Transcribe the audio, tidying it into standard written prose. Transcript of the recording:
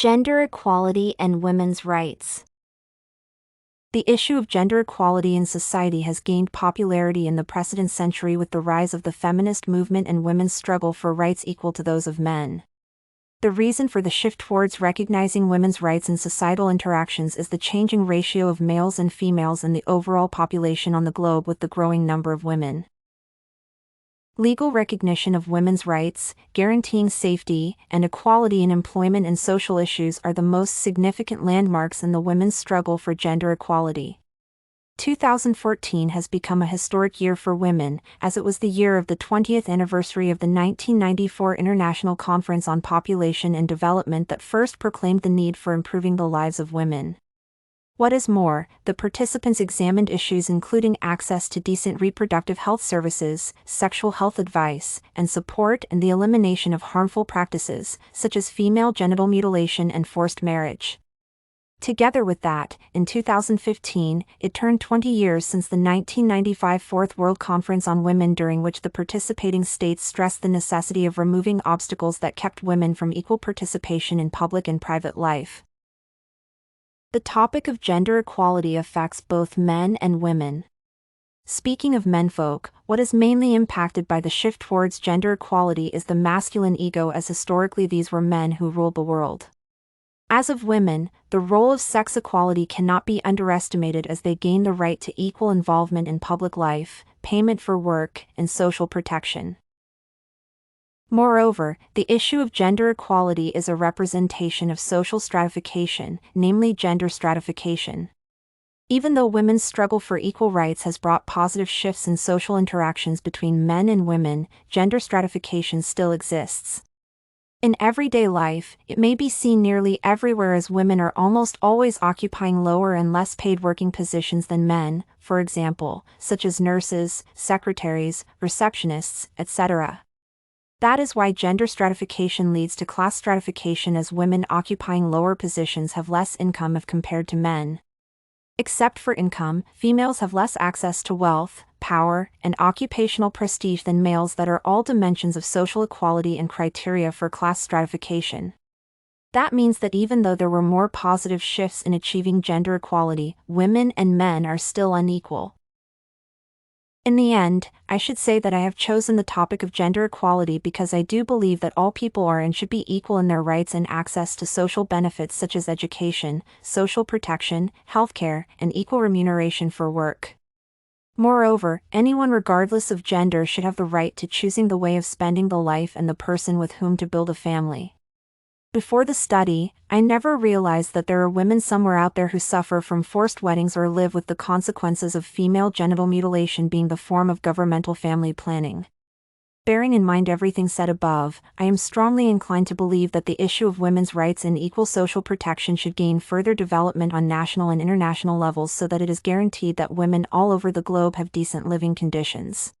Gender equality and women's rights. The issue of gender equality in society has gained popularity in the precedent century with the rise of the feminist movement and women's struggle for rights equal to those of men. The reason for the shift towards recognizing women's rights in societal interactions is the changing ratio of males and females in the overall population on the globe, with the growing number of women. Legal recognition of women's rights, guaranteeing safety and equality in employment and social issues are the most significant landmarks in the women's struggle for gender equality. 2014 has become a historic year for women, as it was the year of the 20th anniversary of the 1994 International Conference on Population and Development that first proclaimed the need for improving the lives of women. What is more, the participants examined issues including access to decent reproductive health services, sexual health advice and support, and the elimination of harmful practices, such as female genital mutilation and forced marriage. Together with that, in 2015, it turned 20 years since the 1995 Fourth World Conference on Women, during which the participating states stressed the necessity of removing obstacles that kept women from equal participation in public and private life. The topic of gender equality affects both men and women. Speaking of menfolk, what is mainly impacted by the shift towards gender equality is the masculine ego, as historically these were men who ruled the world. As of women, the role of sex equality cannot be underestimated, as they gain the right to equal involvement in public life, payment for work, and social protection. Moreover, the issue of gender equality is a representation of social stratification, namely gender stratification. Even though women's struggle for equal rights has brought positive shifts in social interactions between men and women, gender stratification still exists. In everyday life, it may be seen nearly everywhere, as women are almost always occupying lower and less paid working positions than men, for example, such as nurses, secretaries, receptionists, etc. That is why gender stratification leads to class stratification, as women occupying lower positions have less income if compared to men. Except for income, females have less access to wealth, power, and occupational prestige than males, that are all dimensions of social equality and criteria for class stratification. That means that even though there were more positive shifts in achieving gender equality, women and men are still unequal. In the end, I should say that I have chosen the topic of gender equality because I do believe that all people are and should be equal in their rights and access to social benefits such as education, social protection, healthcare, and equal remuneration for work. Moreover, anyone regardless of gender should have the right to choosing the way of spending the life and the person with whom to build a family. Before the study, I never realized that there are women somewhere out there who suffer from forced weddings or live with the consequences of female genital mutilation being the form of governmental family planning. Bearing in mind everything said above, I am strongly inclined to believe that the issue of women's rights and equal social protection should gain further development on national and international levels, so that it is guaranteed that women all over the globe have decent living conditions.